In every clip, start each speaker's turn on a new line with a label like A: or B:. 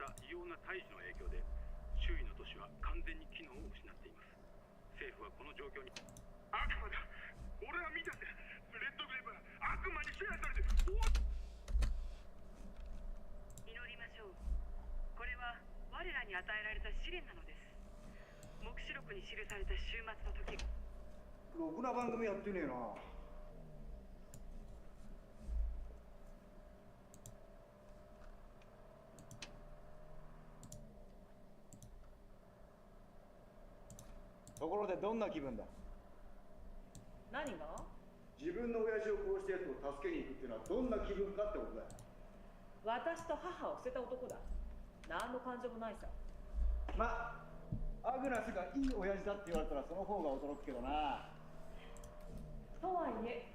A: た異様な大気の影響で周囲の都市は完全に機能を失っています。政府はこの状況に悪魔だ。俺は見たんだ。レッドグレープは悪魔に支配されて
B: 祈りましょう。これは我らに与えられた試練なのです。黙示録に記された終末の時。
C: ろくな番組やってねえな。ところでどんな気分だ？
B: 何が？
C: 自分の親父を殺したやつを助けに行くっていうのはどんな気分かってことだよ。
B: 私と母を捨てた男だ。何の感情もないさ。
C: まあアグナスがいい親父だって言われたらその方が驚くけどな。
B: とはいえ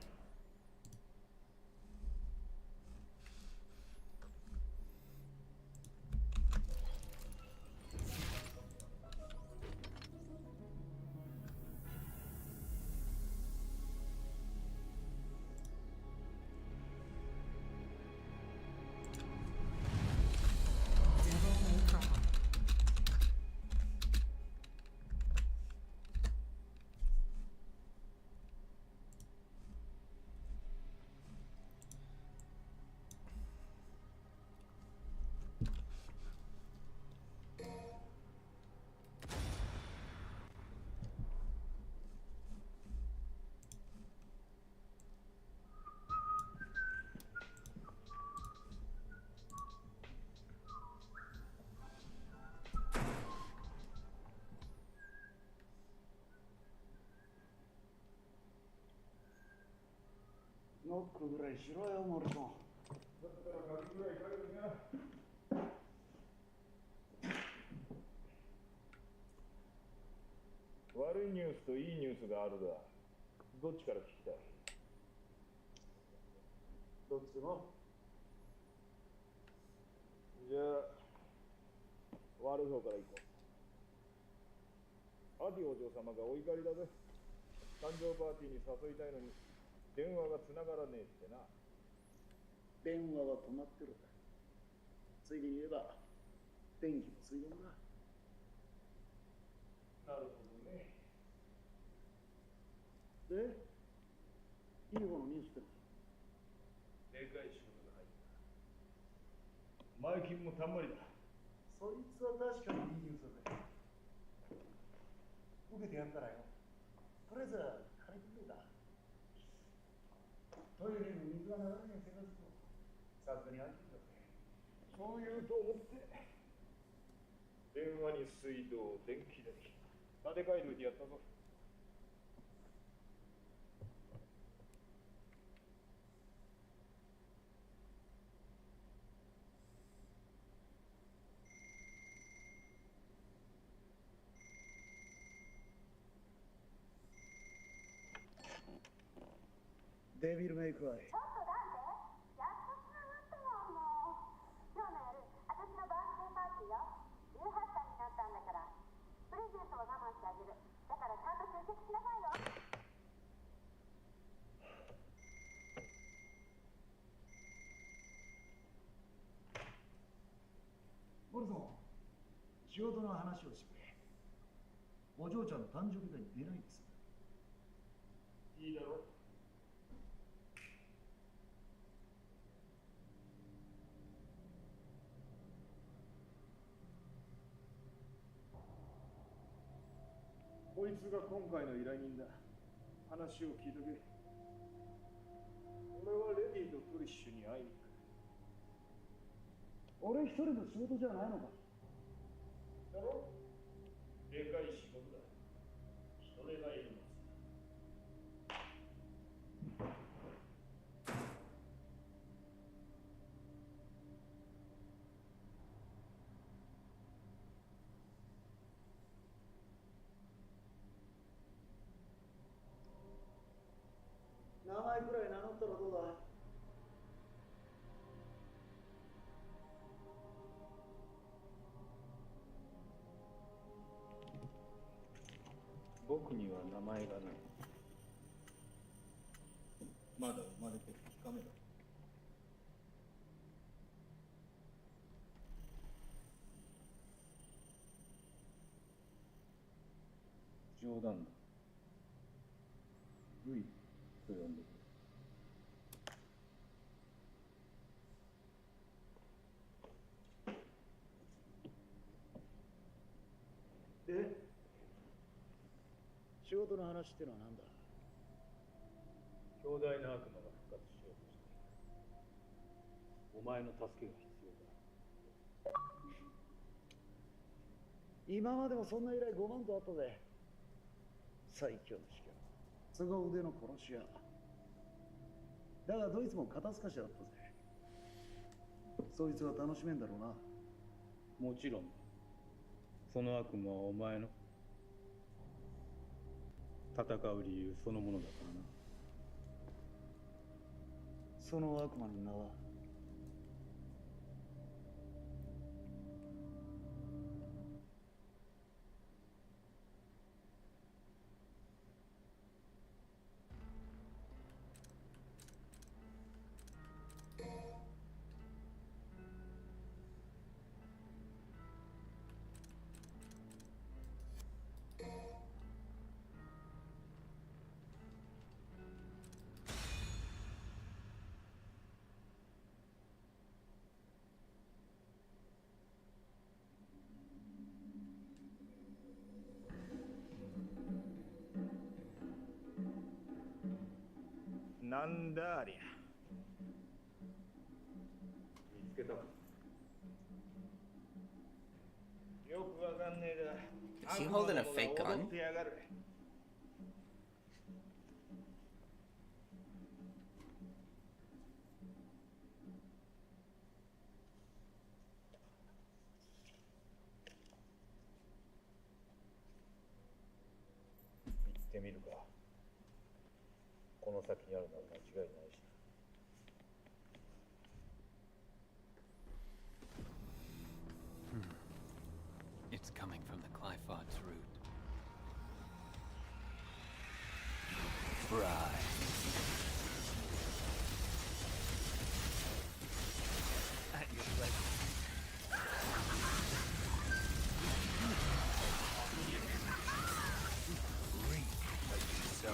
C: ノックぐらいしろよ、モルソン。
D: だったら鍵ぐらいかけるな。悪いニュースといいニュースがあるだ。どっちから聞きたい？
C: どっちも。
D: じゃあ悪い方から行こう。アディお嬢様がお怒りだぜ。誕生パーティーに誘いたいのに電話が繋がらねえってな。
C: 電話は止まってる。ついでに言えば電気も水道もな。
D: なるほどね。
C: で、いい方のニュースって
D: でかい仕事が入った。前金もたんまりだ。
C: そいつは確かにいいニュースだぜ。受けてやったらよ。とりあえず金くれだ。トイレに水が流れない生活もさすがに飽きるだぜ。
D: そう言うと思って電話に水道、電気代立て替えといてやったぞ。
C: デビルメイクライ。
E: ちょっとだってやっとつながったわ。もう今日の夜私のバースデーパーティーよ。18歳になったんだからプレゼントは我慢してあげる。だからちゃんと出席しなさいよ。
C: モルソン、仕事の話をしてくれ。お嬢ちゃんの誕生日が出ないんです。
D: いいだろう。こいつが今回の依頼人だ。話を聞いとけ。俺はレディとトリッシュに会いに行く。
C: 俺一人の仕事じゃないのか。
D: だろ？でかい仕事だ。人手がいるのさ。
C: 名前くらい名乗ったらどうだ。
D: 僕には名前がない。
C: まだ生まれて2日目だ。
D: 冗談だ。ルイと呼んでく
C: れ。で、仕事の話ってのは何だ？
D: 強大な悪魔が復活しようとしている。お前の助けが必要だ。
C: 今までもそんな依頼5万とあったぜ。最強の指揮凄腕の殺し屋だがどいつも肩透かしだったぜ。そいつは楽しめんだろうな。
D: もちろんだ。その悪魔はお前の戦う理由そのものだからな。
C: その悪魔の名は？
D: なんだありゃ。見つけたか。よくわかんねえが。
F: Is he holding a fake gun?
D: 行ってみるか。この先にあるのは間違いないし。
G: It's coming from the Clifod's route. Fry. At your pleasure. Reek like so.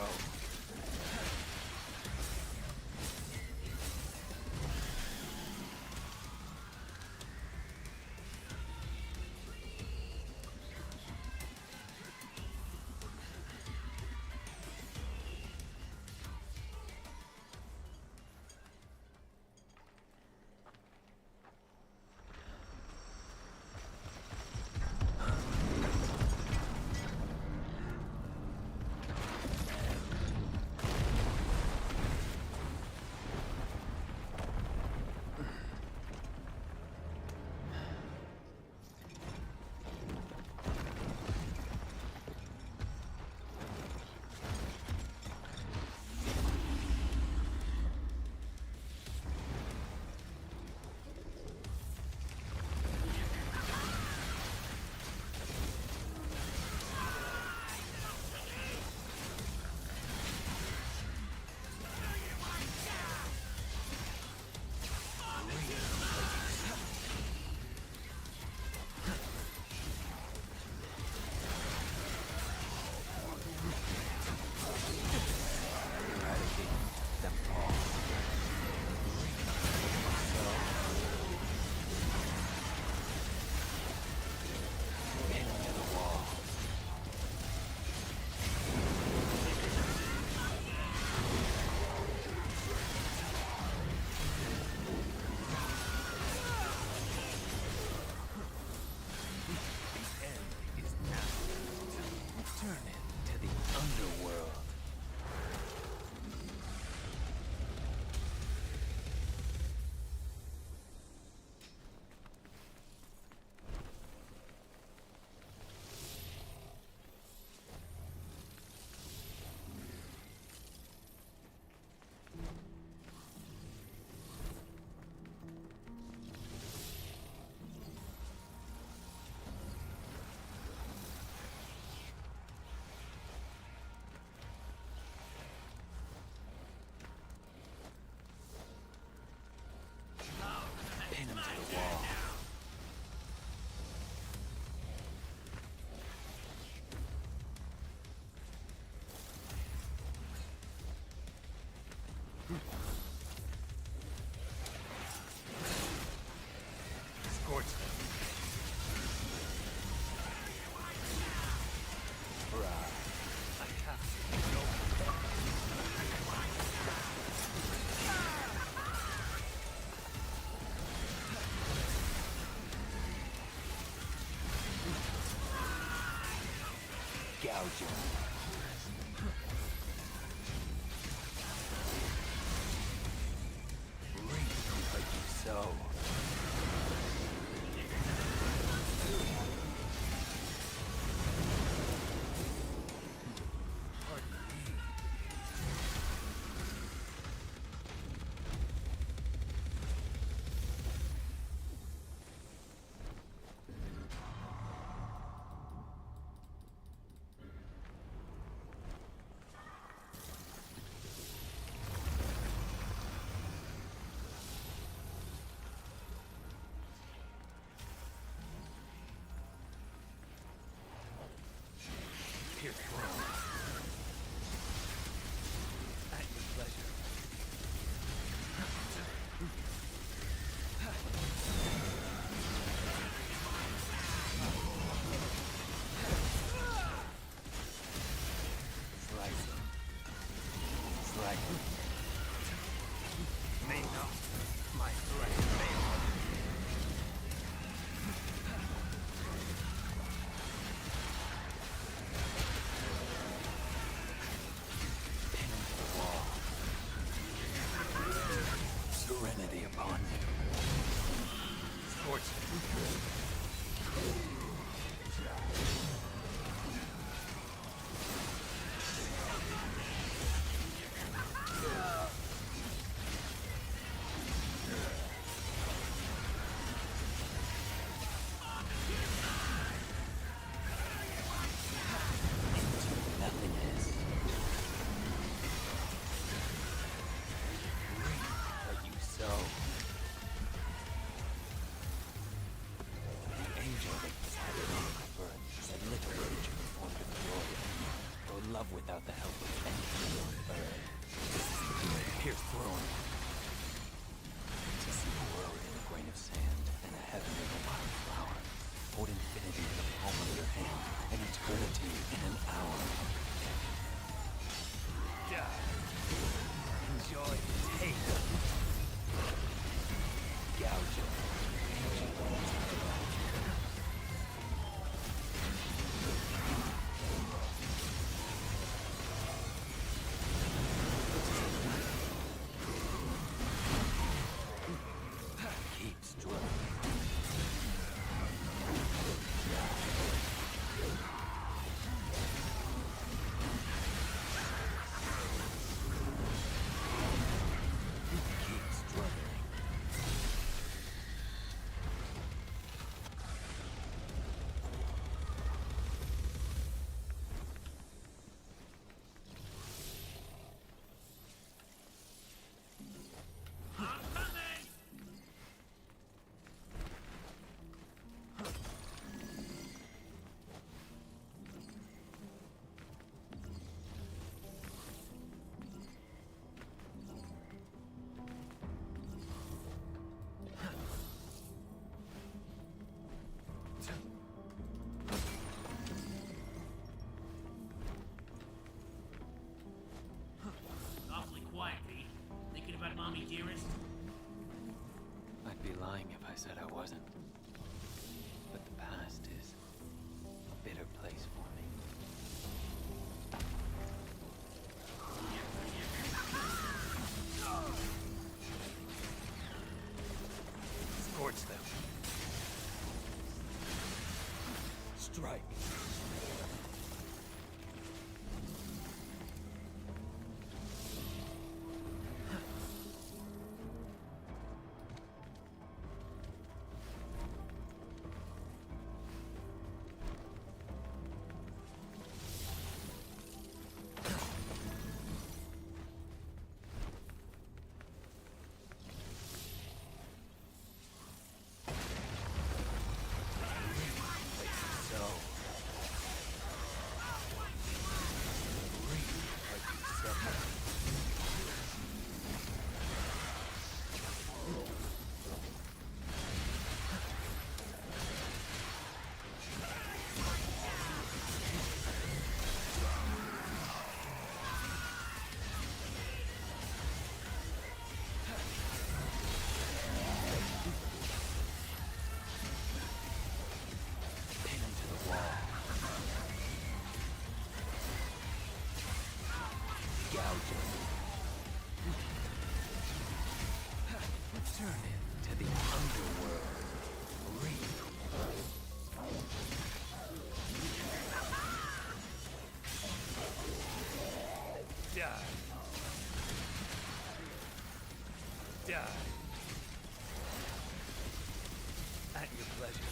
G: Gouge. Reap like you sow. Here, at your pleasure. Slice. May not my threat fail. Serenity upon you. Scorch. Nothingness. Like you sow. The angel that sat on my birth said little virgin formed of glory. Or love without the help of any human bird. Pierce throne. To see the world in a grain of sand and a heaven in a wild flower. Hold infinity in the palm of your hand and eternity in an hour. Die. Enjoy the taste. Gouge. Keep struggling. Keep struggling.
F: Awfully quiet, V. Thinking about Mommy Dearest?
G: I'd be lying if I said I wasn't. But the past is a bitter place for me. Scorch them. Strike. So Turn into the underworld. Reap. Die. Die. At your pleasure.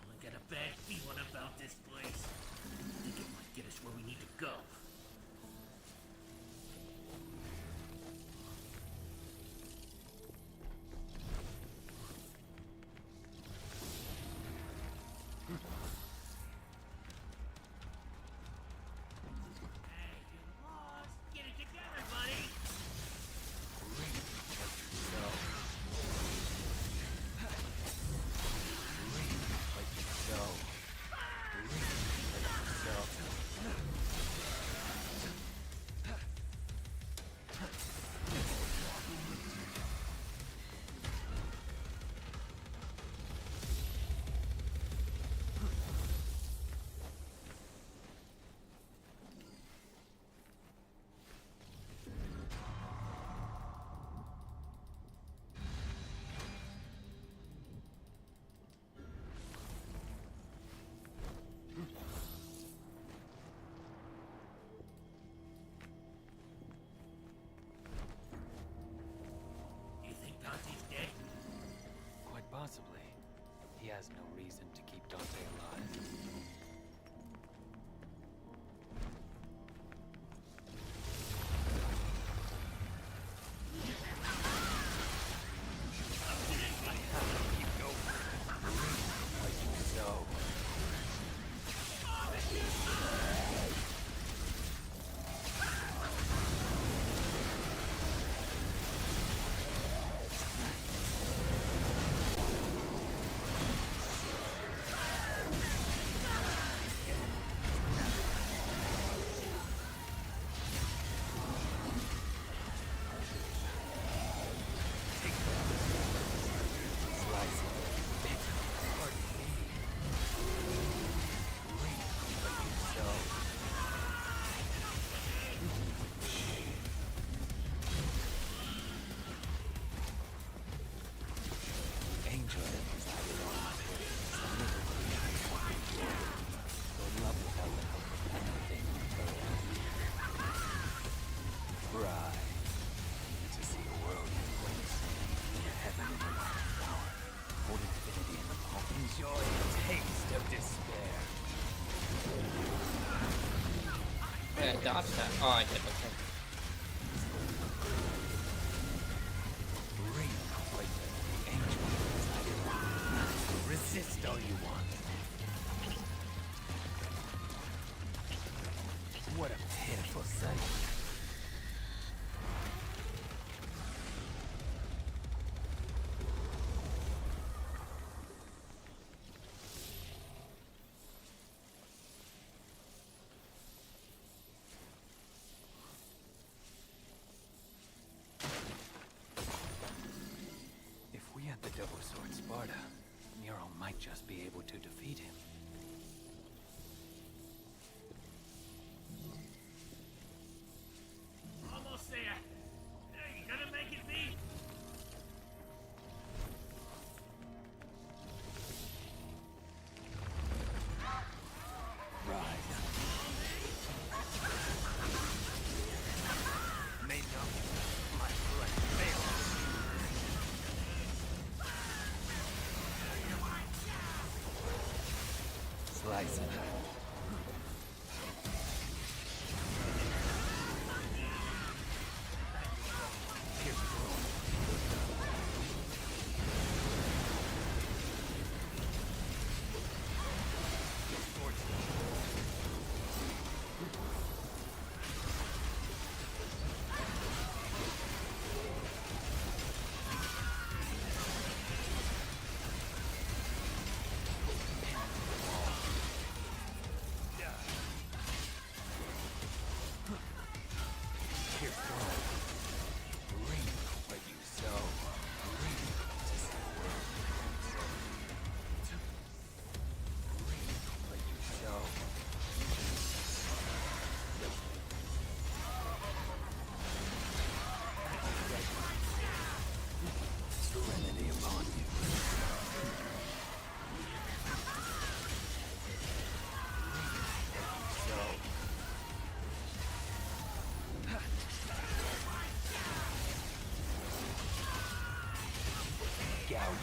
F: I got a bad feeling about this place. I think it might get us where we need to go. Hey, you lost. Get it together, buddy.
G: Reap what you sow. Reap what you sow. Reap what you sow.
F: You think Dante's dead?
G: Quite possibly. He has no reason to keep Dante alive. I have to keep going. Reap what you sow. Slice it. Bit. Pardon me. Reap what you sow. Angel that resided on my burdens, a little creature of joy, though love without the help of anything on earth. Bride, to see a world in place, and heaven in the last hour, hold infinity in the palm. Enjoy a taste of despair.
H: Yeah, dodge that. Oh, I did. Okay.
G: Reap what the angel resided on. Resist all you want. What a pitiful sight. If we had the double sword Sparta, Nero might just be able to defeat him.
F: Almost there. Hey, you gonna make it, B?
G: Rise. May not my flesh fail. Slice it. Pierce through.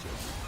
G: Gouges.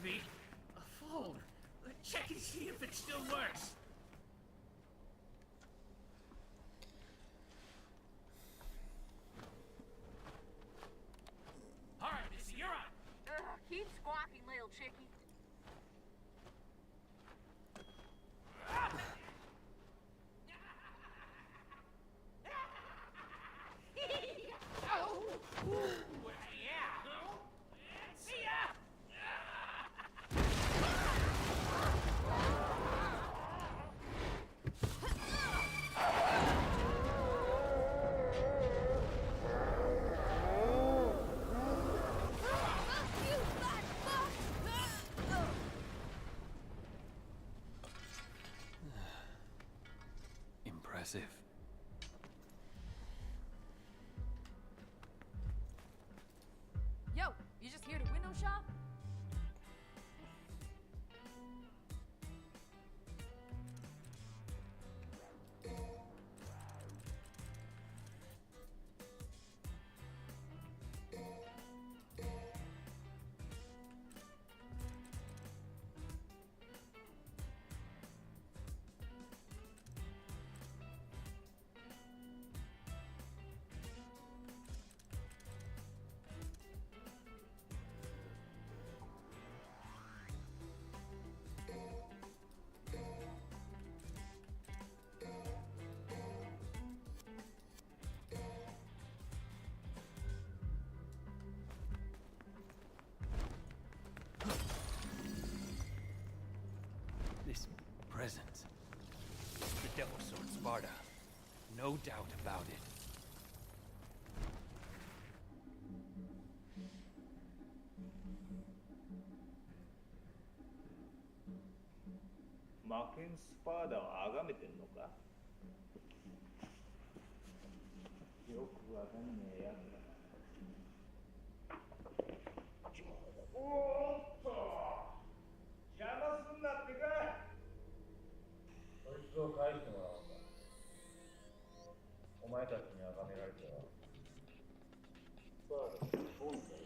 F: V, a phone. Check and see if it still works. All right, Missy, you're on.
B: Keep squawking, little chickie.
G: Impressive.
I: Yo, you just here to window shop?
G: This present. The Devil Sword Sparta. No doubt about it.
D: 마켄 스파다を崇めてんのかよくわかんねえやつだなおーっと邪魔すんなってかそいつを返してもらおうかお前たちに崇められてはスパーダの本だよ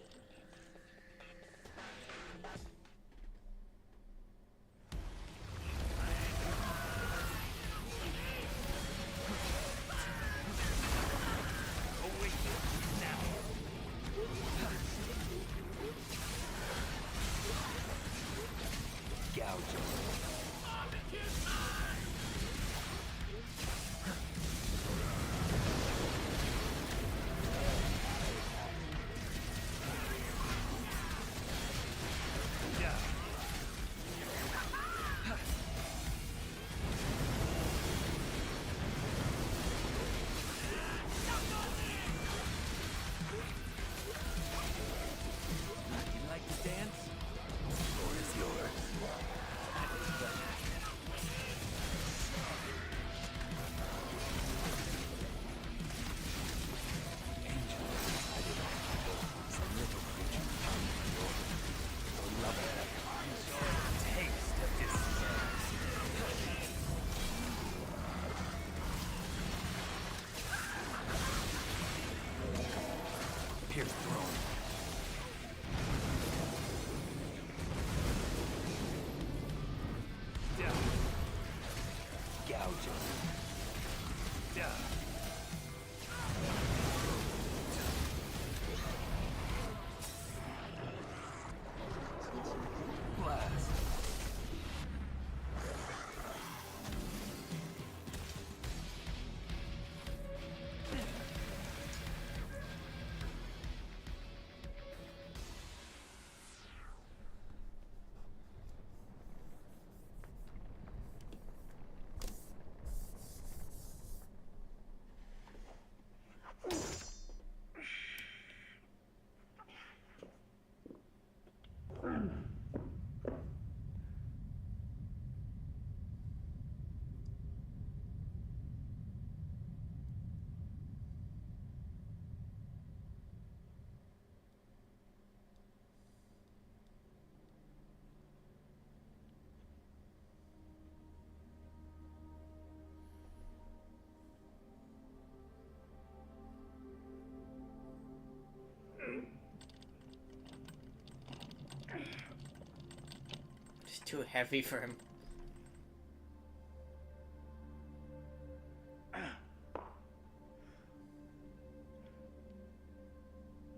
H: It's too heavy for him.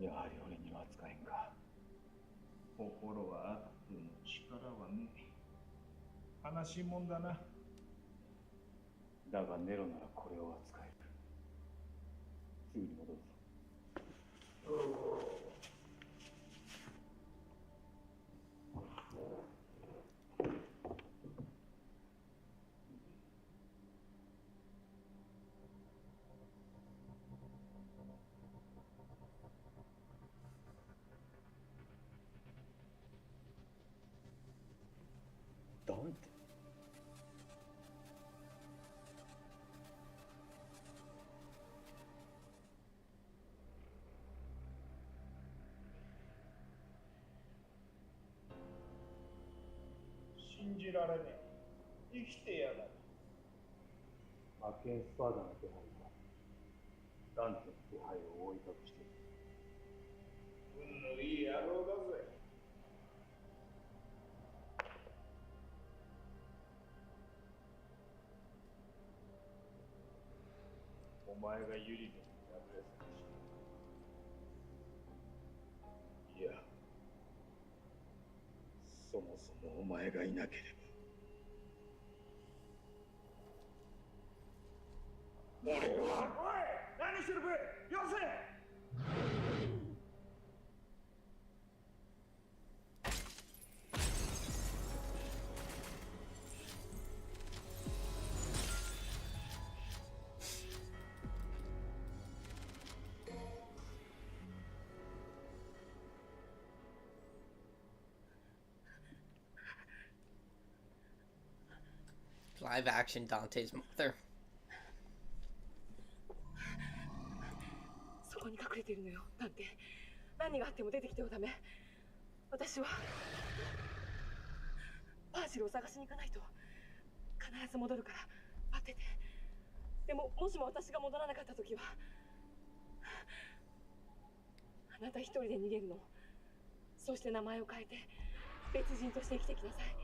D: やはり俺には使えんか。心はあっても力はねえ。悲しいもんだな。だがネロならこれを扱える。すぐに戻るぞ。
C: ダメって。
D: 信じられねえ。生きてやがる。魔剣スパーダの手配がダンテの手配を覆い隠している。運のいい野郎だぜ。お前がユリゲンに敗れさせし。いや、そもそもお前がいなければ。俺は。おい、何してるべ。よせ。
H: Live action Dante's mother.
B: そこに隠れているのよ、なんて。何があっても出てきてはダメ。私はパーシルを探しに行かないと。必ず戻るから待ってて。でももしも私が戻らなかった時は、あなた一人で逃げるの。そして名前を変えて別人として生きてきなさい。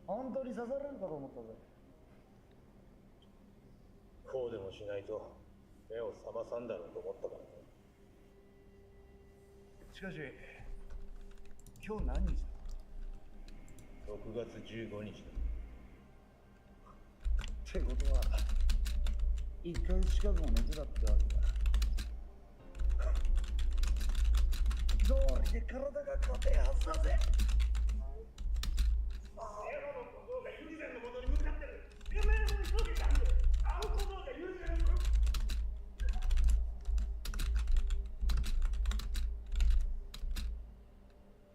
C: 本当に刺されるかと思ったぜ。
D: こうでもしないと目を覚まさんだろうと思ったからね。
C: しかし今日何日だ。
D: 6月15日だ。
C: ってことは1ヶ月近くも寝てたってわけだ。どうりで体が硬いはずだぜ。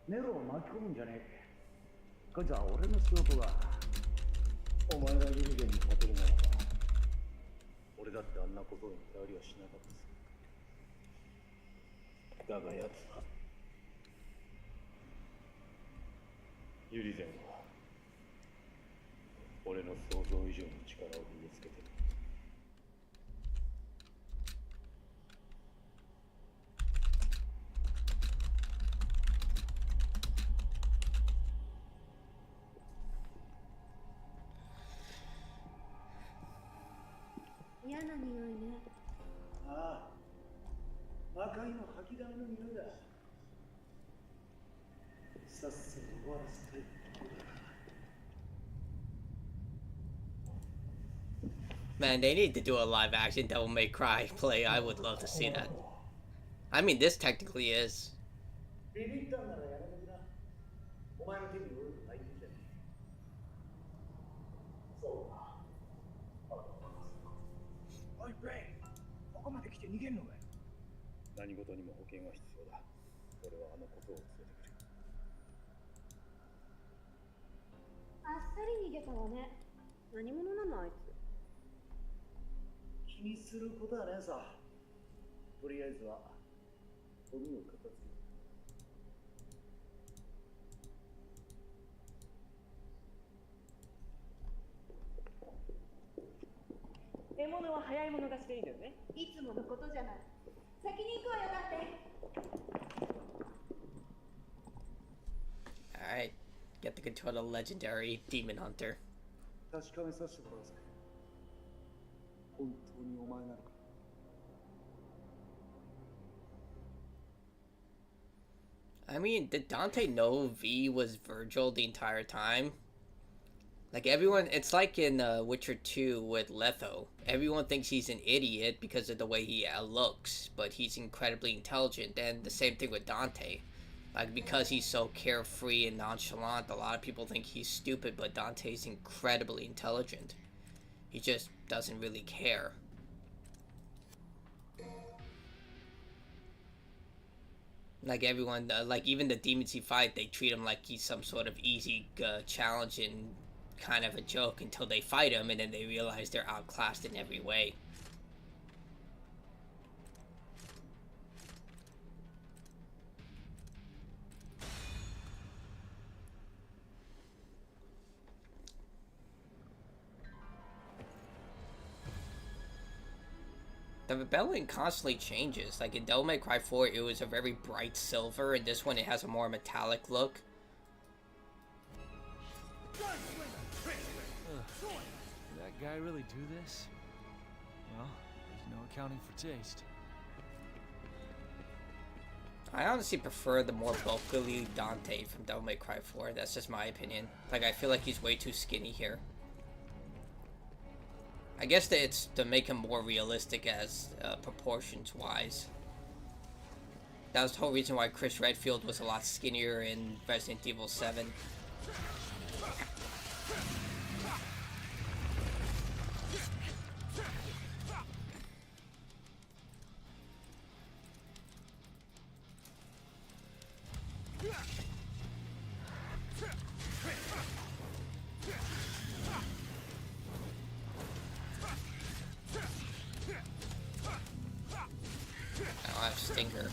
C: ネロを巻き込むんじゃねえ。こいつは俺の仕事だ。
D: お前がユリゲンに勝てるならば俺だってあんな小僧に頼りはしなかったさ。だが奴はユリゼンは俺の想像以上の力を身につけてる。
E: 嫌な匂いね。
C: ああ、赤いの吐きだめの匂いだ。さっさと終わらせたいところだ。
H: Man, they need to do a live action Devil May Cry play. I would love to see that. I mean, this technically is.
C: ビビったんならやめときな。お前の手に負うのないんじゃねえ。そうだ。
D: おい、ブレイ、ここまで来て逃げんのかよ。何事にも保険は必要だ。俺はあのことを連れてくる。
E: あっさり逃げたわね。何者なのあいつ。
C: 気にすることはねえさ。とりあえずはゴミを片付ける。
J: 獲物は早い者勝ちでいいのよね。
E: いつものことじゃない。先に行くわよ、だって。
H: Alright, get to control the legendary demon hunter.
C: 確かめさせてもらうぜ。本当にお前なのか。
H: I mean, did Dante know V was Virgil the entire time? Like everyone, it's like in Witcher 2 with Letho. Everyone thinks he's an idiot because of the way he looks, but he's incredibly intelligent. And the same thing with Dante. Like because he's so carefree and nonchalant, a lot of people think he's stupid, but Dante's incredibly intelligent. He just doesn't really care. Like everyone, like even the demons he fight, they treat him like he's some sort of easy challenge and kind of a joke until they fight him, and then they realize they're outclassed in every way. The rebellion constantly changes. Like in Devil May Cry 4, it was a very bright silver, and this one it has a more metallic look.
G: Did that guy really do this? Well, there's no accounting for taste.
H: I honestly prefer the more bulkily Dante from Devil May Cry 4. That's just my opinion. Like, I feel like he's way too skinny here. I guess that it's to make him more realistic as proportions-wise. That was the whole reason why Chris Redfield was a lot skinnier in Resident Evil 7. Stinger.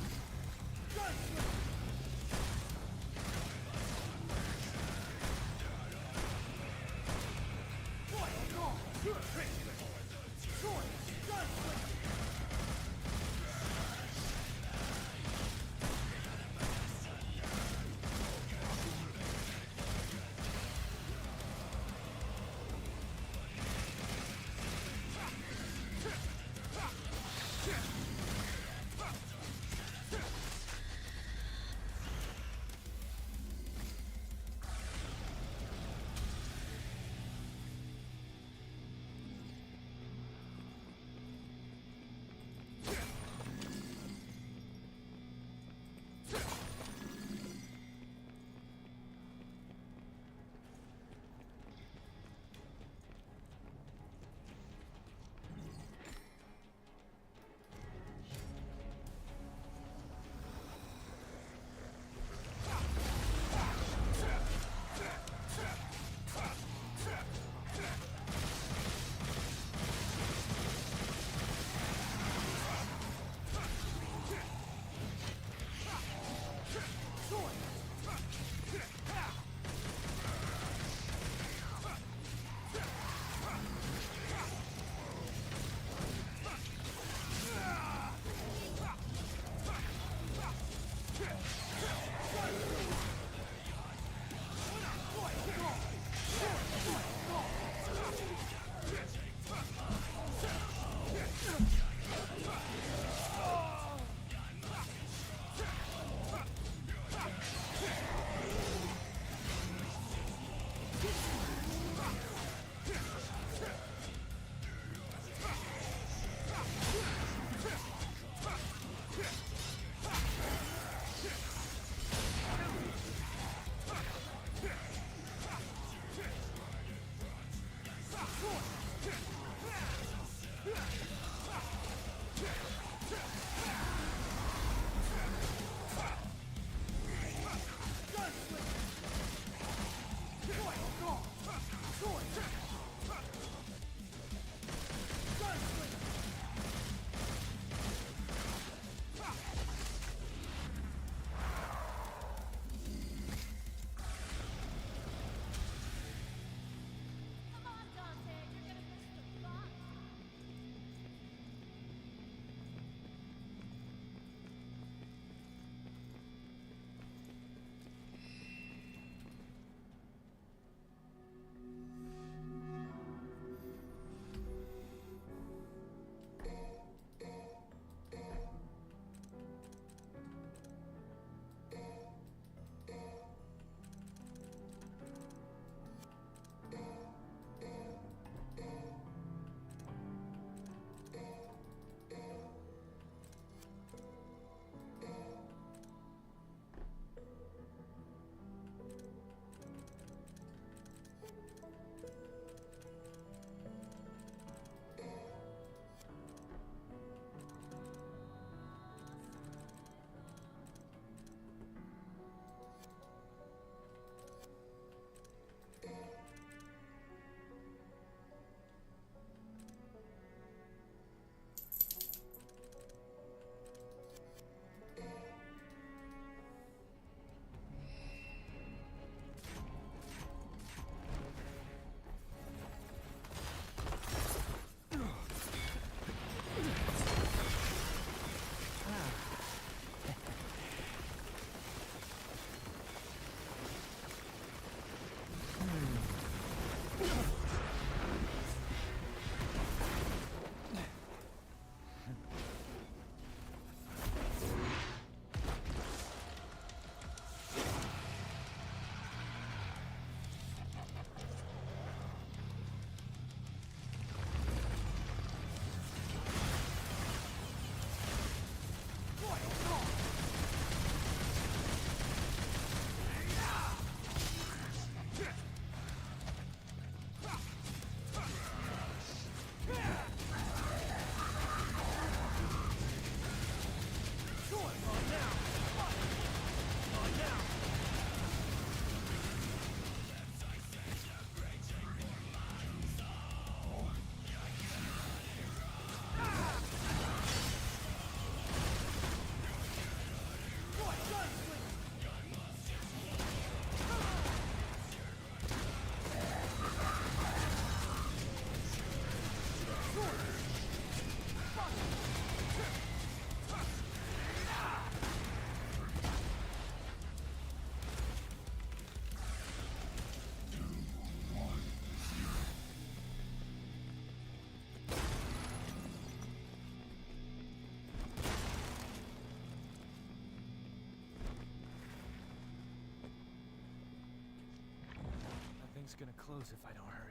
K: thing's gonna close if I don't hurry.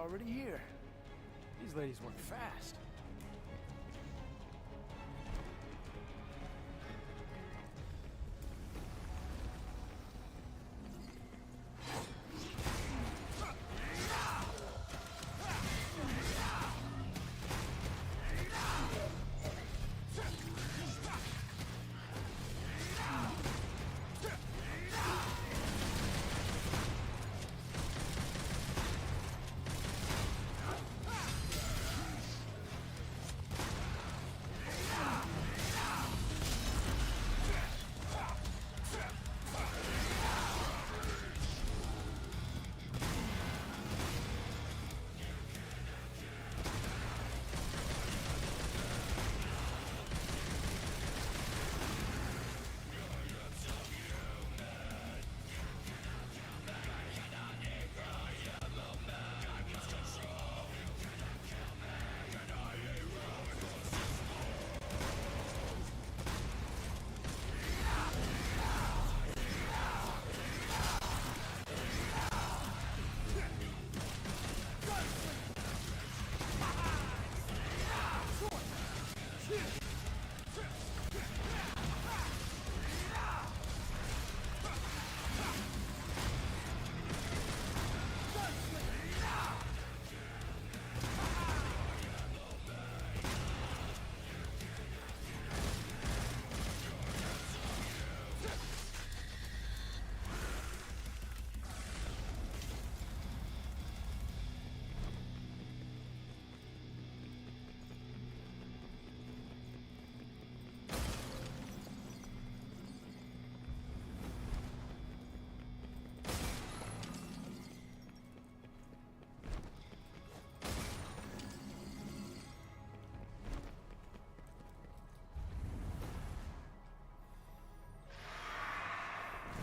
K: already here. These ladies work fast.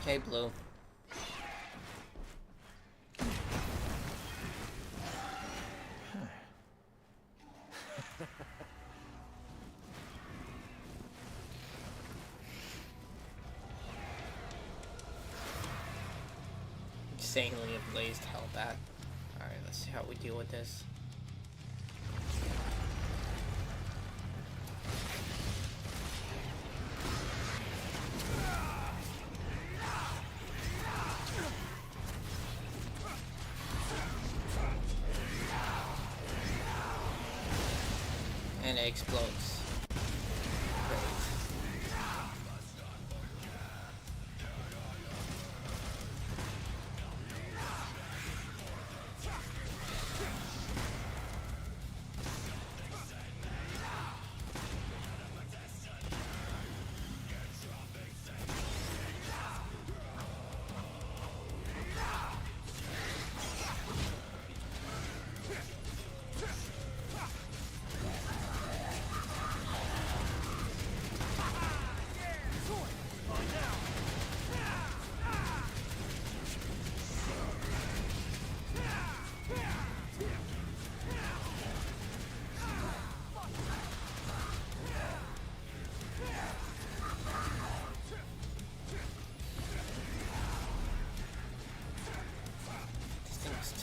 H: Okay, Blue. Insanely ablaze to hell that. Alright, let's see how we deal with this. And it explodes. Great.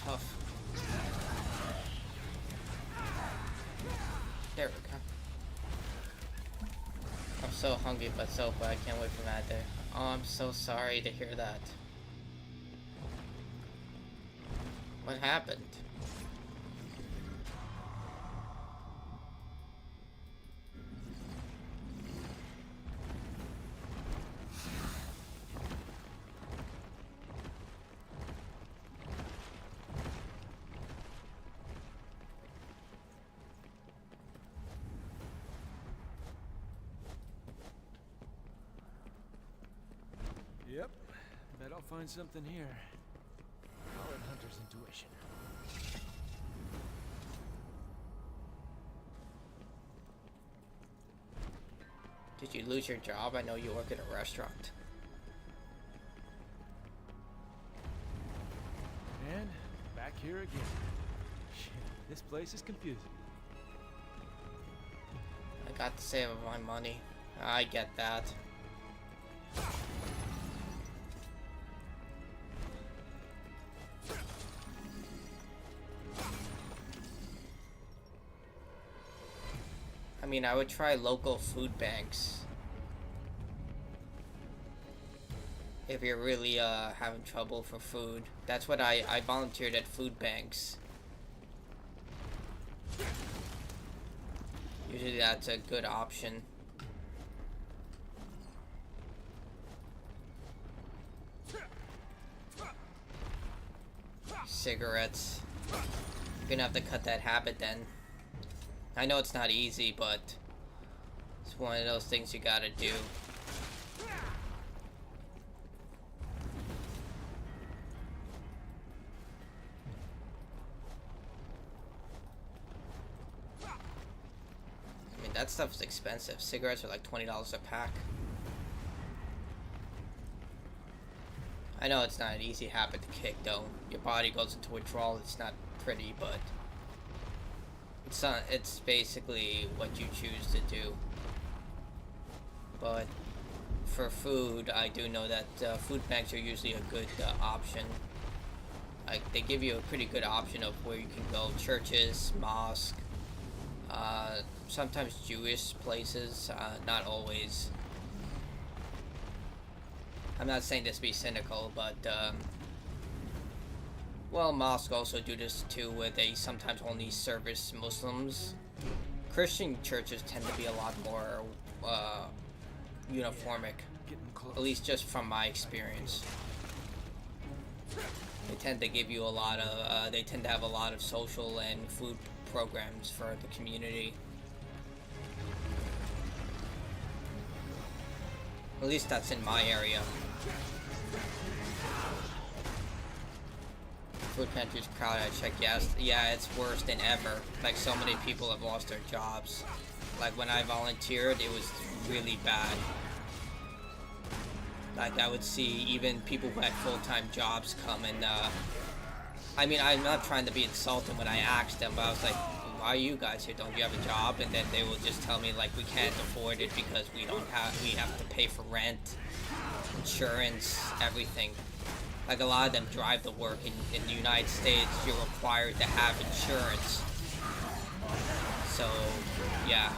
H: Tough. There we go. I'm so hungry but so full. I can't wait for that day. Oh, I'm so sorry to hear that. What happened?
K: Yep. Bet I'll find something here. Call it hunter's intuition.
H: Did you lose your job? I know you work at a restaurant.
K: And back here again. Shit, this place is confusing.
H: I got to save my money. I get that. I mean, I would try local food banks. If you're really having trouble for food. That's what I volunteered at food banks. Usually that's a good option. Cigarettes. You're gonna have to cut that habit then. I know it's not easy, but it's one of those things you gotta do. I mean, that stuff is expensive. Cigarettes are like $20 a pack. I know it's not an easy habit to kick, though. Your body goes into withdrawal. It's not pretty, but it's basically what you choose to do. But for food, I do know that food banks are usually a good option. Like, they give you a pretty good option of where you can go. Churches, mosque, sometimes Jewish places, not always. I'm not saying this to be cynical, but well, mosques also do this too, where they sometimes only service Muslims. Christian churches tend to be a lot more uniformic, at least just from my experience. They tend to give you a lot of, they tend to have a lot of social and food programs for the community. At least that's in my area. Food pantry's crowded. I checked. Yes, yeah, it's worse than ever. Like, so many people have lost their jobs. Like, when I volunteered, it was really bad. Like, I would see even people who had full-time jobs come and, I mean, I'm not trying to be insulting when I asked them, but I was like, why are you guys here? Don't you have a job? And then they will just tell me, like, we can't afford it because we have to pay for rent, insurance, everything. Like, a lot of them drive to work. In the United States, you're required to have insurance. So, yeah.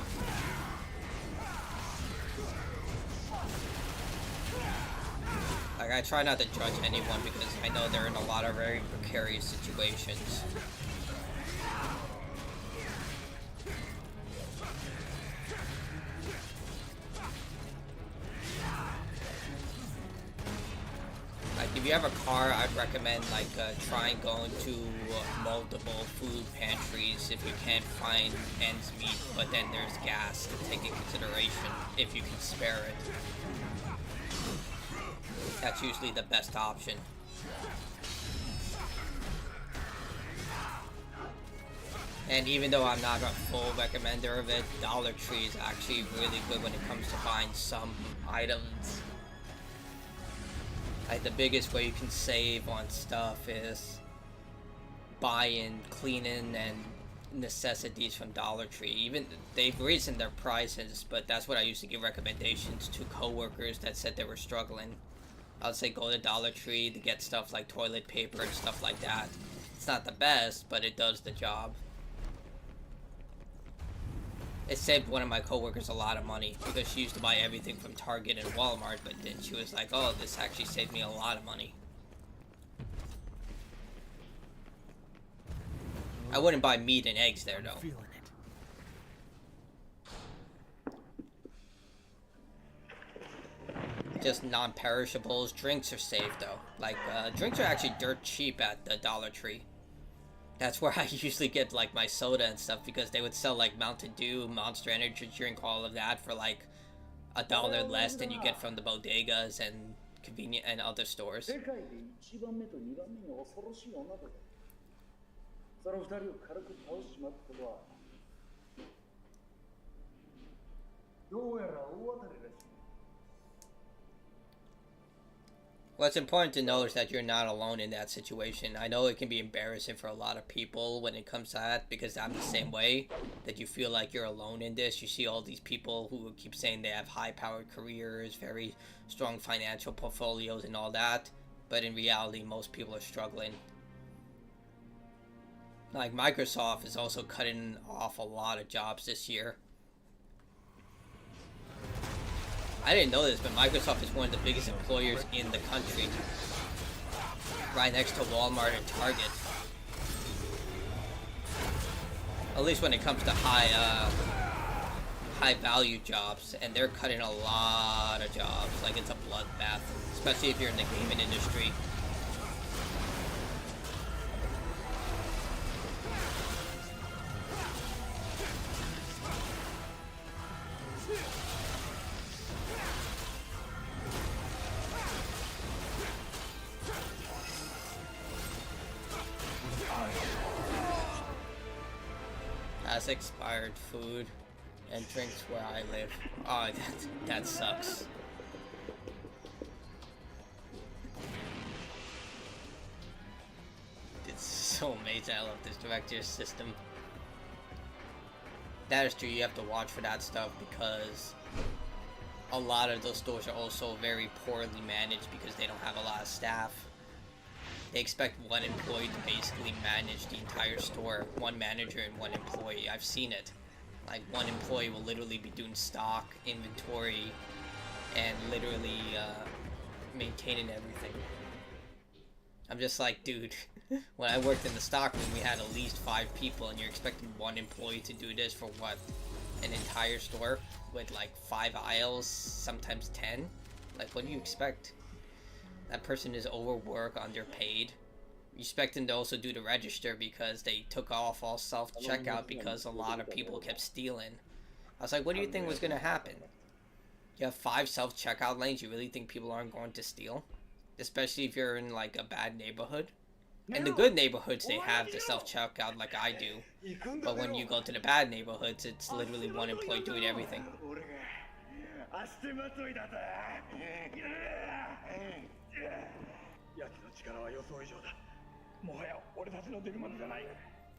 H: Like, I try not to judge anyone because I know they're in a lot of very precarious situations. Like, if you have a car, I'd recommend, like, trying going to multiple food pantries if you can't find ends meet, but then there's gas to take in consideration if you can spare it. That's usually the best option. And even though I'm not a full recommender of it, Dollar Tree is actually really good when it comes to buying some items. Like, the biggest way you can save on stuff is buying, cleaning, and necessities from Dollar Tree. Even they've raised their prices, but that's what I used to give recommendations to coworkers that said they were struggling. I would say go to Dollar Tree to get stuff like toilet paper and stuff like that. It's not the best, but it does the job. It saved one of my coworkers a lot of money because she used to buy everything from Target and Walmart, but then she was like, oh, this actually saved me a lot of money. I wouldn't buy meat and eggs there, though. Just non-perishables. Drinks are safe, though. Like, drinks are actually dirt cheap at the Dollar Tree. That's where I usually get, like, my soda and stuff, because they would sell, like, Mountain Dew, Monster Energy drink, all of that for, like, $1 less than you get from the bodegas and convenient and other stores. What's important to know is that you're not alone in that situation. I know it can be embarrassing for a lot of people when it comes to that, because I'm the same way, that you feel like you're alone in this. You see all these people who keep saying they have high-powered careers, very strong financial portfolios and all that, but in reality, most people are struggling. Like, Microsoft is also cutting off a lot of jobs this year. I didn't know this, but Microsoft is one of the biggest employers in the country. Right next to Walmart and Target. At least when it comes to high value jobs, and they're cutting a lot of jobs. Like, it's a bloodbath, especially if you're in the gaming industry. Has expired food and drinks where I live. Oh, that sucks. It's so amazing. I love this director's system. That is true. You have to watch for that stuff because a lot of those stores are also very poorly managed because they don't have a lot of staff. They expect one employee to basically manage the entire store. One manager and one employee. I've seen it. Like, one employee will literally be doing stock, inventory, and literally maintaining everything. I'm just like, dude, when I worked in the stock room, we had at least 5 people, and you're expecting one employee to do this for what? An entire store with like 5 aisles, sometimes 10? Like, what do you expect? That person is overworked, underpaid. You expect them to also do the register because they took off all self-checkout because a lot of people kept stealing. I was like, what do you think was going to happen? You have 5 self-checkout lanes, you really think people aren't going to steal? Especially if you're in like a bad neighborhood. In the good neighborhoods, they have the self-checkout like I do. But when you go to the bad neighborhoods, it's literally one employee doing everything.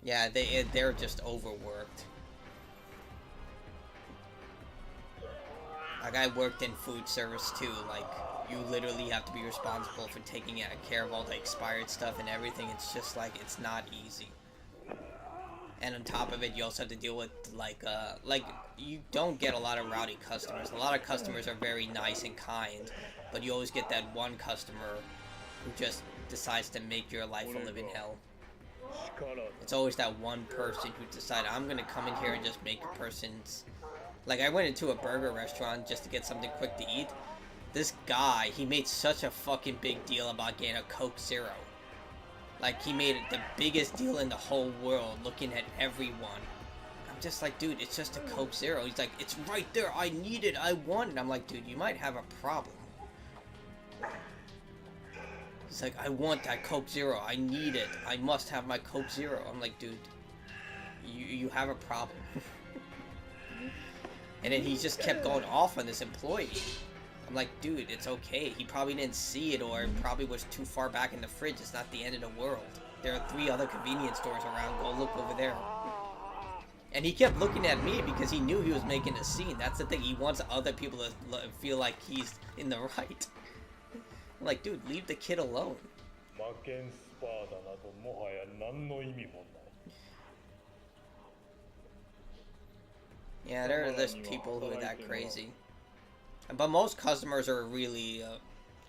H: Yeah, they're just overworked. Like, I worked in food service too. Like, you literally have to be responsible for taking care of all the expired stuff and everything. It's just like, it's not easy. And on top of it, you also have to deal with like you don't get a lot of rowdy customers. A lot of customers are very nice and kind, but you always get that one customer who just decides to make your life a living hell. It's always that one person who decided, I'm gonna come in here and just make a person's... Like, I went into a burger restaurant just to get something quick to eat. This guy, he made such a fucking big deal about getting a Coke Zero. Like, he made it the biggest deal in the whole world, looking at everyone. I'm just like, dude, it's just a Coke Zero. He's like, it's right there, I need it, I want it. I'm like, dude, you might have a problem. He's like, I want that Coke Zero, I need it, I must have my Coke Zero. I'm like, dude, you have a problem. And then he just kept going off on this employee. I'm like, dude, it's okay. He probably didn't see it, or it probably was too far back in the fridge. It's not the end of the world. There are 3 other convenience stores around. Go look over there. And he kept looking at me because he knew he was making a scene. That's the thing. He wants other people to feel like he's in the right. I'm like, dude, leave the kid alone. Yeah, there are just people who are that crazy. But most customers are really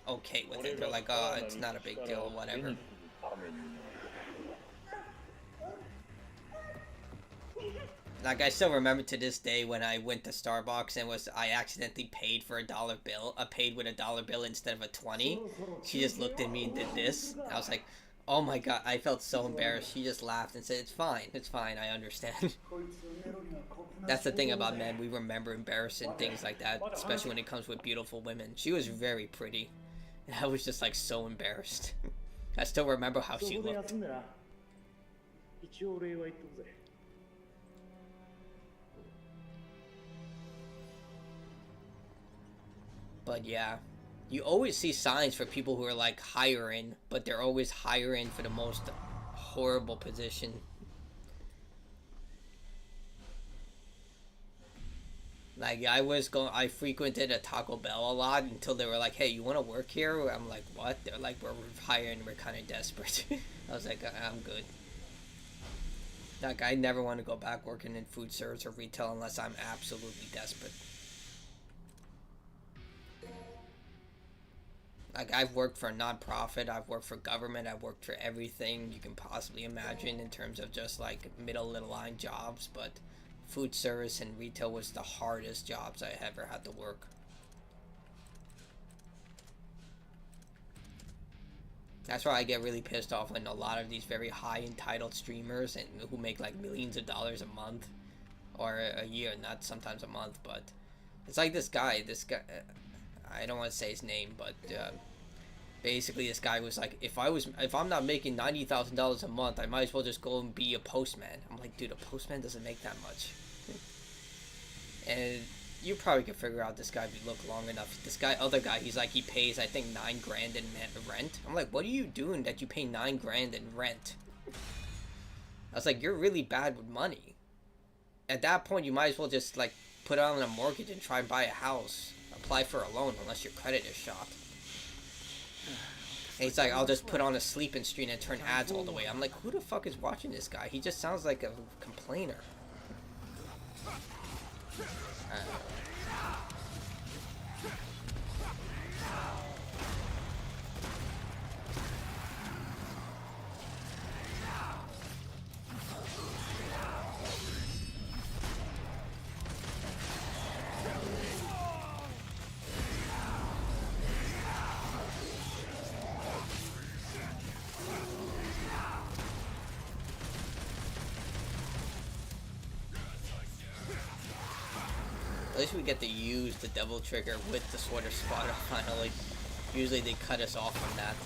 H: okay with it. They're like, oh, it's not a big deal, whatever. Like, I still remember to this day when I went to Starbucks and I accidentally paid for a $1 bill. I paid with a $1 bill instead of a 20. She just looked at me and did this. I was like, oh my god, I felt so embarrassed. She just laughed and said, it's fine, I understand. That's the thing about men, we remember embarrassing things like that, especially when it comes with beautiful women. She was very pretty, and I was just like so embarrassed. I still remember how she looked. But yeah, you always see signs for people who are like hiring, but they're always hiring for the most horrible position. Like, I frequented a Taco Bell a lot until they were like, hey, you want to work here? I'm like, what? They're like, we're hiring, we're kind of desperate. I was like, I'm good. Like, I never want to go back working in food service or retail unless I'm absolutely desperate. Like, I've worked for a non-profit, I've worked for government, I've worked for everything you can possibly imagine in terms of just like middle line jobs, but food service and retail was the hardest jobs I ever had to work. That's why I get really pissed off when a lot of these very high entitled streamers and who make like millions of dollars a month or a year, not sometimes a month, but it's like this guy, I don't want to say his name, but basically this guy was like, if I'm not making $90,000 a month, I might as well just go and be a postman. I'm like, dude, a postman doesn't make that much. And you probably could figure out this guy if you look long enough. This guy, other guy, he's like, he pays I think $9 grand in rent. I'm like, what are you doing that you pay $9 grand in rent? I was like, you're really bad with money. At that point, you might as well just like put it on a mortgage and try and buy a house. Apply for a loan unless your credit is shot. And he's like, I'll just put on a sleeping stream and turn ads all the way. I'm like, who the fuck is watching this guy? He just sounds like a complainer. At least we get to use the devil trigger with the Sweater Spotter finally. Usually they cut us off from that.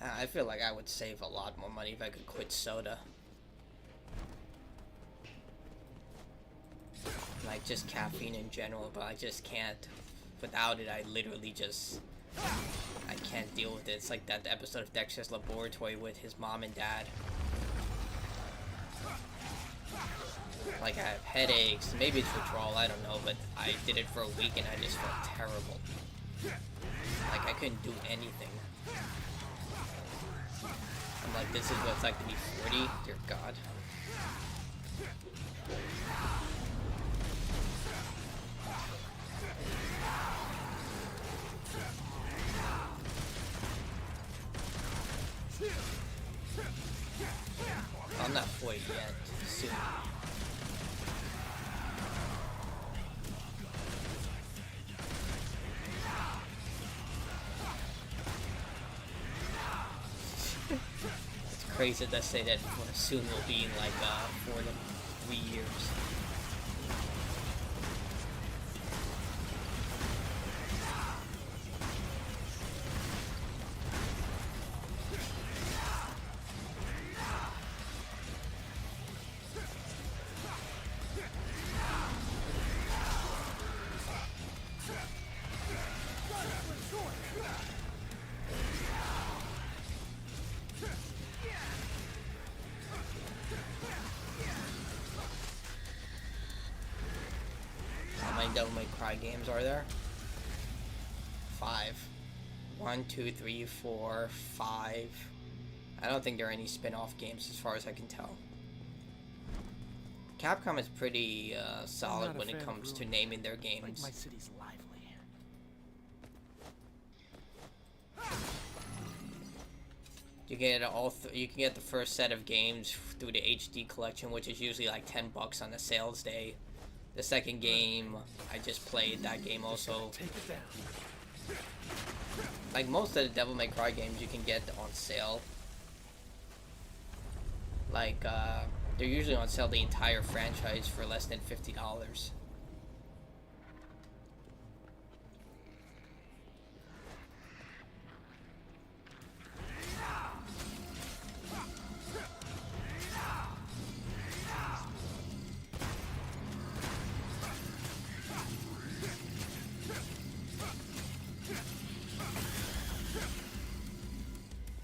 H: I feel like I would save a lot more money if I could quit soda. Like, just caffeine in general, but I just can't. Without it, I literally just... I can't deal with it. It's like that episode of Dexter's Laboratory with his mom and dad. Like, I have headaches. Maybe it's withdrawal, I don't know, but I did it for a week and I just felt terrible. Like, I couldn't do anything. I'm like, this is what it's like to be 40? Dear God. I'm not 40 yet. Soon. Crazy to say that soon will be in like 4 to 3 years. Devil May Cry games are there? 5. 1, 2, 3, 4, 5. I don't think there are any spin-off games as far as I can tell. Capcom is pretty solid when it comes to naming their games.
K: Like my city's lively.
H: You get you can get the first set of games through the HD collection, which is usually like $10 on a sales day. The second game, I just played that game also. Like most of the Devil May Cry games you can get on sale. Like, they're usually on sale the entire franchise for less than $50.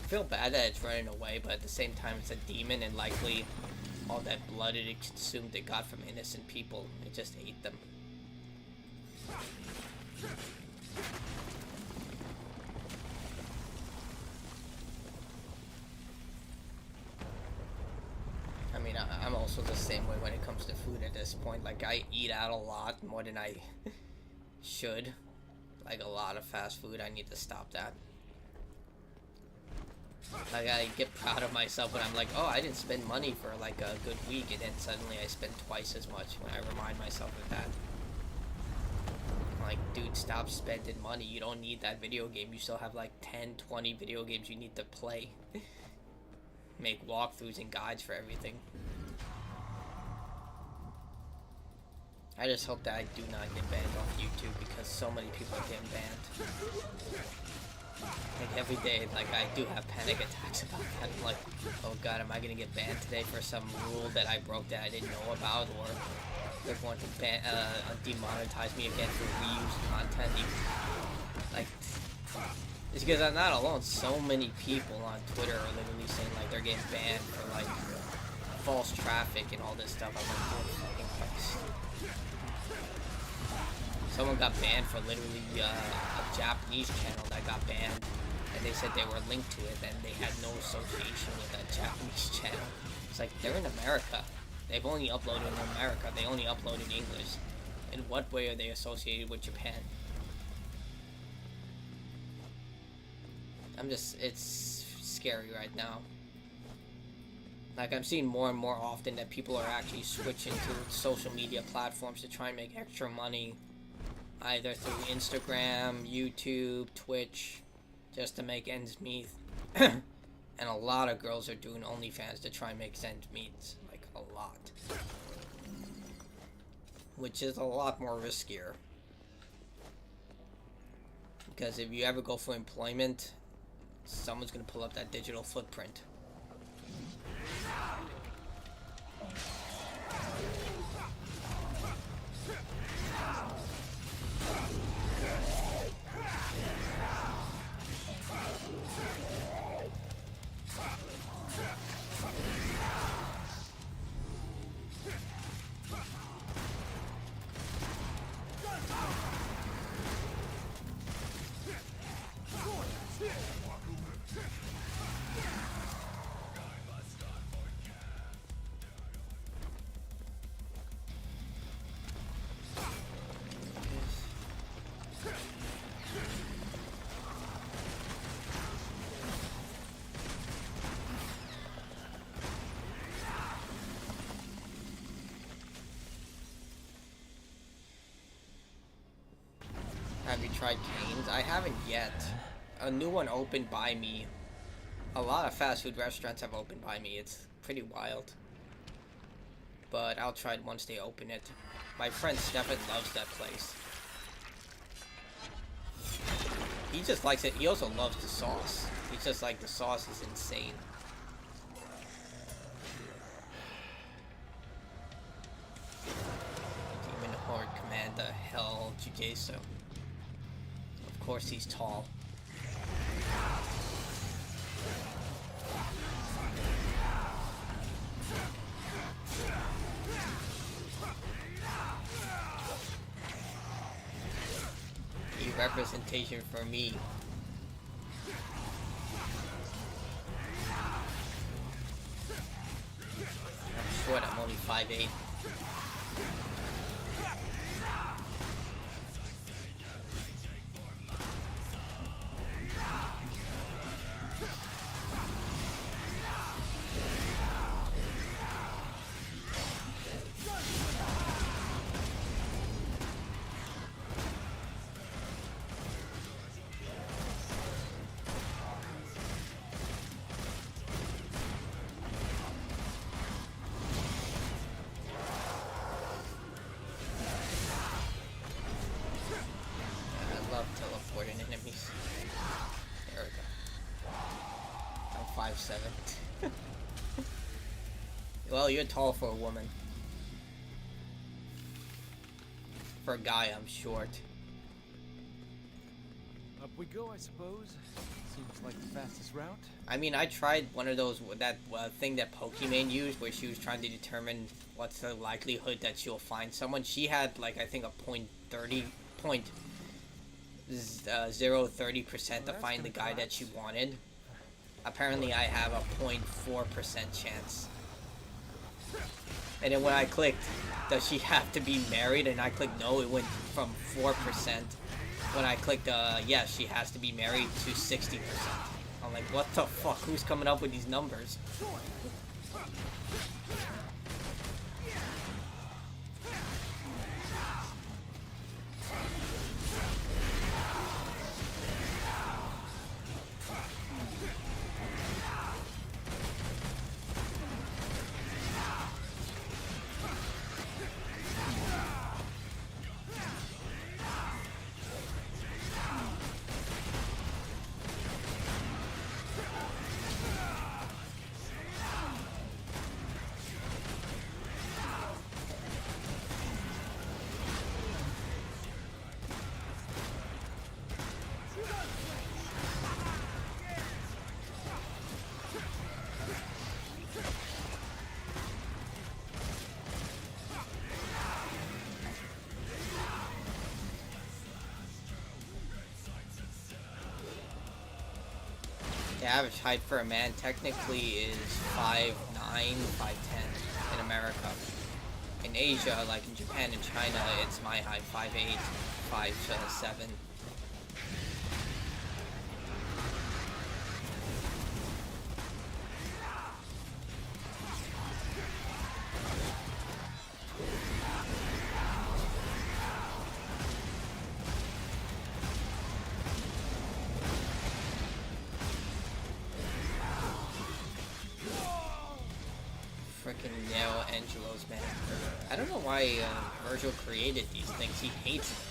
H: feel bad that it's running away, but at the same time it's a demon, and likely all that blood it consumed it got from innocent people. It just ate them. I mean, I'm also the same way when it comes to food at this point. Like, I eat out a lot more than I should. Like, a lot of fast food. I need to stop that. Like, I get proud of myself when I'm like, oh, I didn't spend money for like a good week, and then suddenly I spend twice as much when I remind myself of that. Like, dude, stop spending money. You don't need that video game. You still have like 10, 20 video games you need to play. Make walkthroughs and guides for everything. I just hope that I do not get banned off YouTube, because so many people are getting banned. Like, every day, like, I do have panic attacks about that. I'm like, oh god, am I gonna get banned today for some rule that I broke that I didn't know about, or they're going to ban, demonetize me again for reused content. Like, it's because I'm not alone. So many people on Twitter are literally saying, like, they're getting banned for, like, false traffic and all this stuff. I'm like, holy fucking Christ. Someone got banned for literally a Japanese channel that got banned, and they said they were linked to it, and they had no association with that Japanese channel. It's like, they're in America. They've only uploaded in America. They only upload in English. In what way are they associated with Japan? it's scary right now. Like, I'm seeing more and more often that people are actually switching to social media platforms to try and make extra money, either through Instagram, YouTube, Twitch, just to make ends meet. And a lot of girls are doing OnlyFans to try and make ends meet, like a lot. Which is a lot more riskier. Because if you ever go for employment, someone's gonna pull up that digital footprint. Have you tried Cane's? I haven't yet. A new one opened by me. A lot of fast food restaurants have opened by me. It's pretty wild. But I'll try it once they open it. My friend Stefan loves that place. He just likes it. He also loves the sauce. He's just like, the sauce is insane. Demon Horde Commander Hell Jugeso. Of course he's tall. A representation for me. I'm short, I'm only 5'8". Teleporting enemies. There we go. I'm 5'7". Well, you're tall for a woman. For a guy, I'm short.
K: Up we go, I suppose. Seems like the fastest route.
H: I mean, I tried one of those, that thing that Pokemon used, where she was trying to determine what's the likelihood that she'll find someone. She had, like, I think a 0.30% to find the guy that she wanted. Apparently, I have a 0.4% chance. And then when I clicked, does she have to be married? And I clicked no, it went from 4%. When I clicked, yes, she has to be married, to 60%. I'm like, what the fuck? Who's coming up with these numbers? The average height for a man technically is 5'9", 5'10" in America. In Asia, like in Japan and China, it's my height, 5'8", 5'7". Freaking Neo Angelo's, man. I don't know why Virgil created these things. He hates them.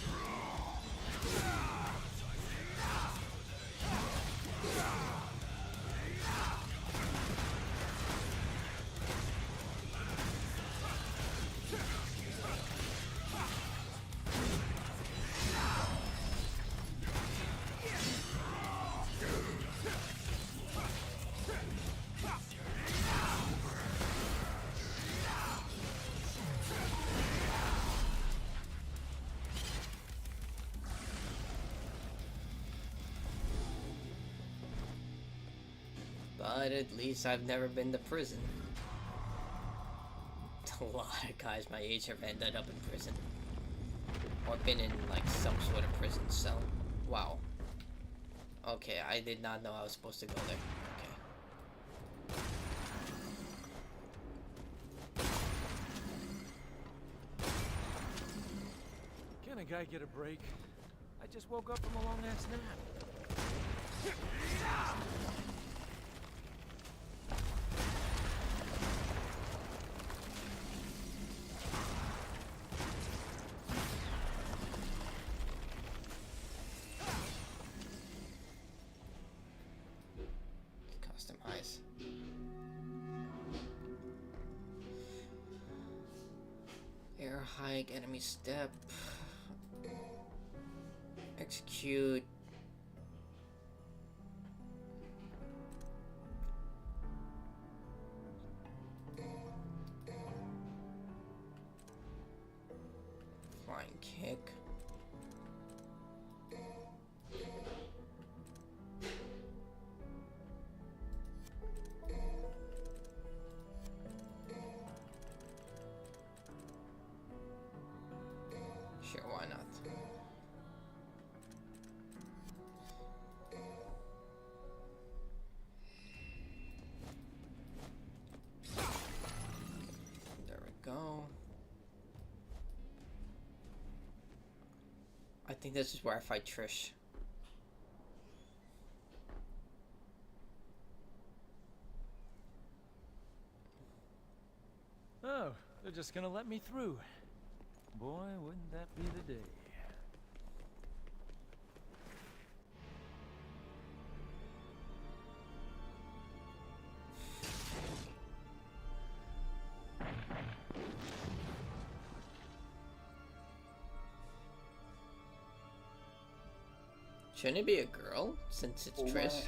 H: But at least I've never been to prison. A lot of guys my age have ended up in prison. Or been in, like, some sort of prison cell. Wow. Okay, I did not know I was supposed to go there. Okay.
K: Can a guy get a break? I just woke up from a long-ass nap.
H: Customize. Air hike, enemy step. Execute. Flying kick. Sure, why not? There we go. I think this is where I fight Trish.
K: Oh, they're just gonna let me through. Boy, wouldn't that be the day.
H: Shouldn't it be a girl since it's Trish?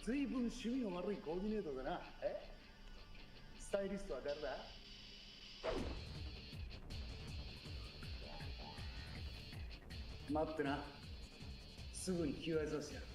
C: 随分趣味の悪いコーディネートだな。え？スタイリストは誰だ？待ってな。すぐに着替えさせてやる。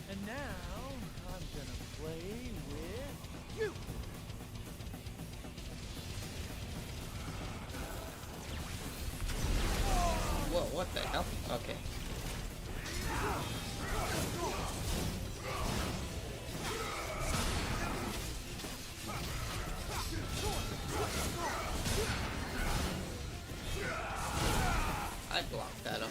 K: And now I'm gonna play with you.
H: Whoa, what the hell? Okay. I blocked that up.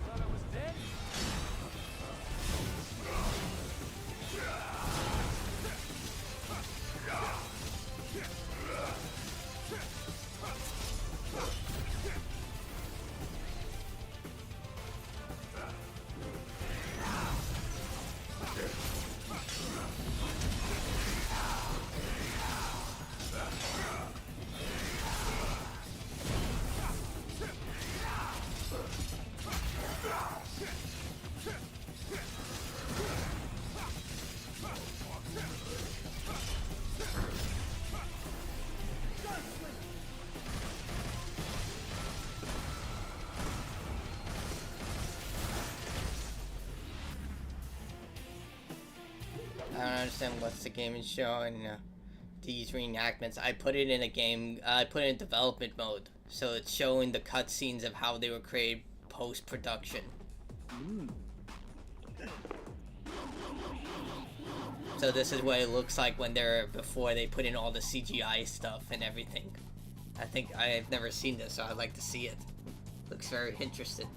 K: Thought I was dead?
H: I don't understand what's the game is showing these reenactments. I put it in a game, I put it in development mode, so it's showing the cutscenes of how they were created post-production. So this is what it looks like when they're, before they put in all the CGI stuff and everything. I think I've never seen this, so I'd like to see it. Looks very interesting.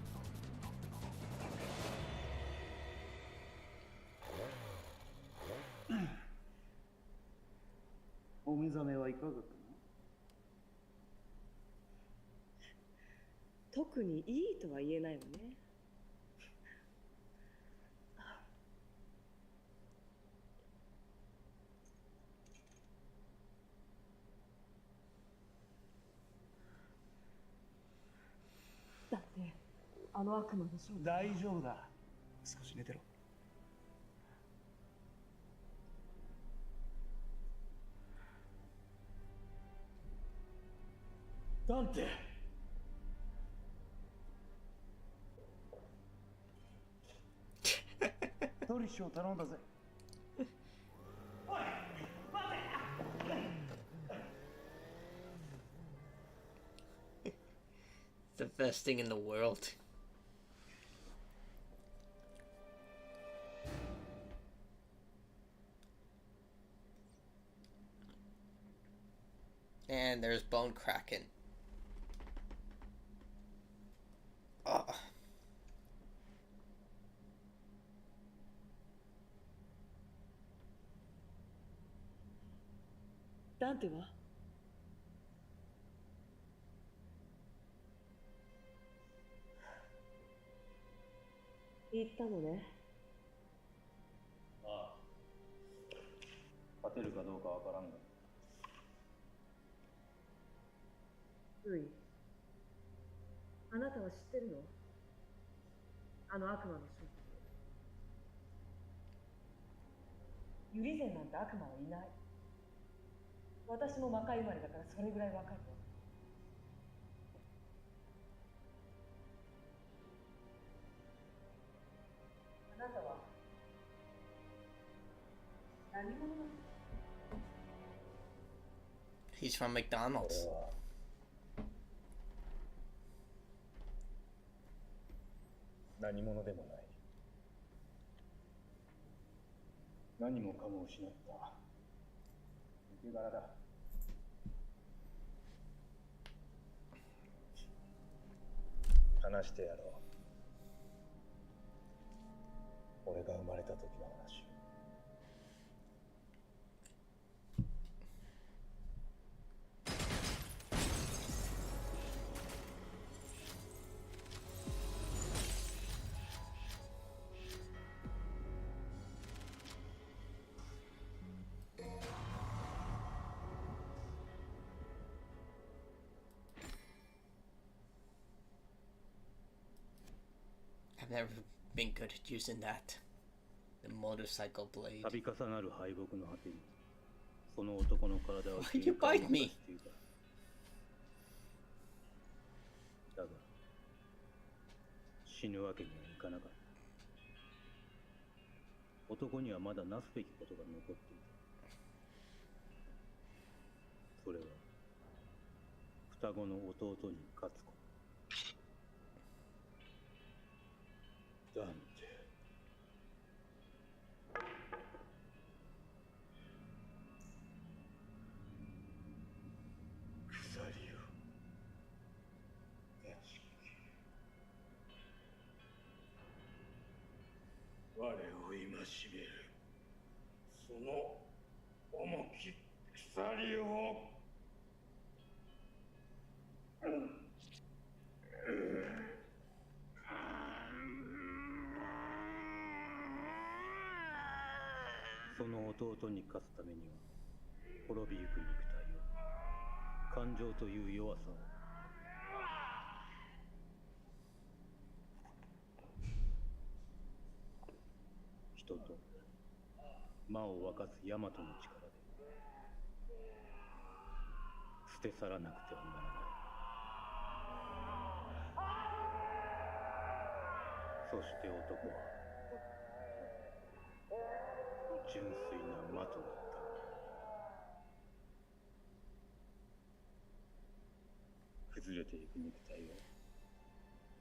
C: お目覚めはいかがかな？
J: 特にいいとは言えないわね。だってあの悪魔の正体。
C: 大丈夫だ。少し寝てろ。ダンテ。トリッシュを頼んだぜ。おい、待て。
H: The best thing in the world. And there's bone cracking. Oh.
J: ダンテは言ったのね。
D: ああ。勝てるかどうかわからんが。
J: ルイ、あなたは知ってるの？あの悪魔の正体。ユリゼンなんて悪魔はいない。私も魔界生まれだからそれぐらいわかるわ。あなたは何者なの？
H: He's from McDonald's.
D: 何者でもない。何もかも失った抜け殻だ。話してやろう。俺が生まれた時の話。
H: I've never been good at using that. The motorcycle blade.
D: 度重なる敗北の果てに、その男の体は
H: Why you bite me?
D: だが、死ぬわけにはいかなかった。男にはまだなすべきことが残っていた。それは、双子の弟に勝つこと。ダンテ。鎖を断ち切る。我を戒める。その重き鎖を。その弟に勝つためには滅びゆく肉体を、感情という弱さを、人と魔を沸かす大和の力で捨て去らなくてはならない。そして男は純粋な魔となった。崩れていく肉体を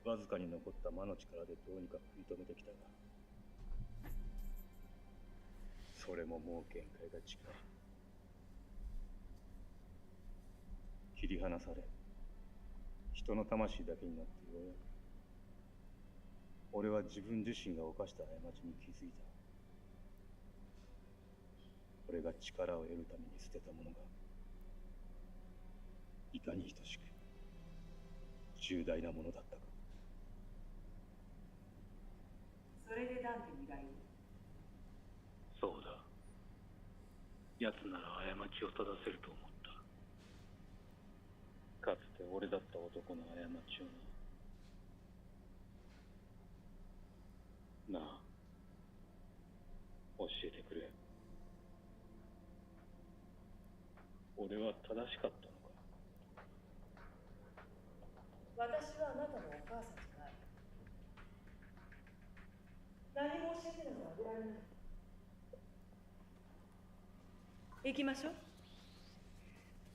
D: わずかに残った魔の力でどうにか食い止めてきたが、それももう限界が近い。切り離され、人の魂だけになってようやく俺は自分自身が犯した過ちに気づいた。俺が力を得るために捨てたものがいかに等しく重大なものだったか。
J: それでダンテに依頼を。
D: そうだ。奴なら過ちを正せると思った。かつて俺だった男の過ちをな。なあ、教えてくれ。俺は正しかったのか。
J: 私はあなたのお母さんじゃない。何も教えてるのはあげられない。行きましょう。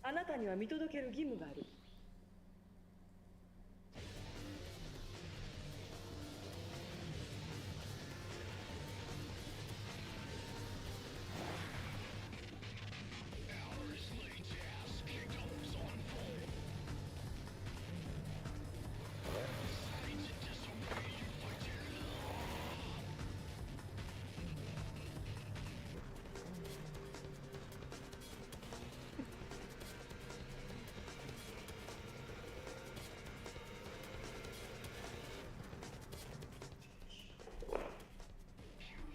J: あなたには見届ける義務がある。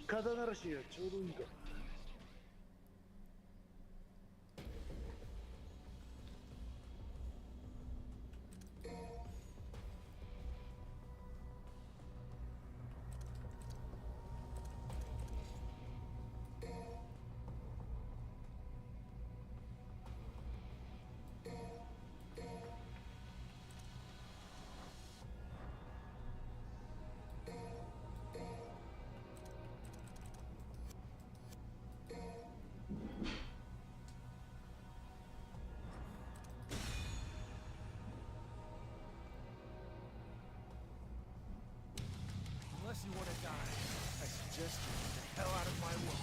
C: 肩慣らしにはちょうどいいか。
K: Unless you want to die, I suggest you get the hell out of my way.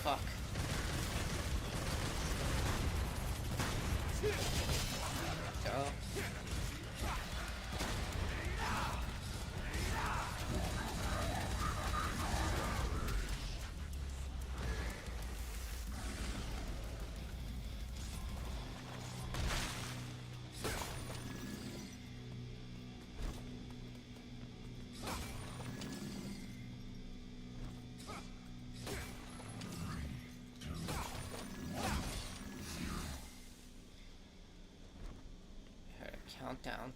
H: Fuck. Go. Countdown.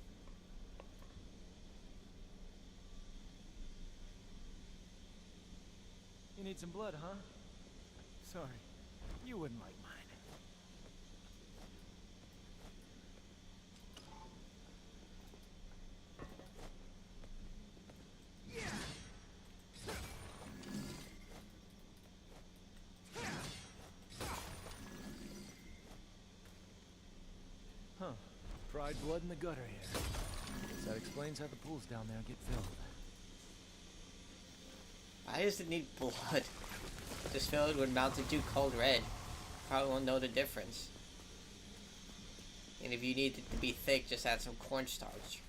K: You need some blood, huh? Sorry, you wouldn't like mine. Huh. Fried blood in the gutter here. Guess that explains how the pools down there get filled.
H: Why does it need blood? Just fill it with Mountain Dew Cold Red. Probably won't know the difference. And if you need it to be thick, just add some cornstarch.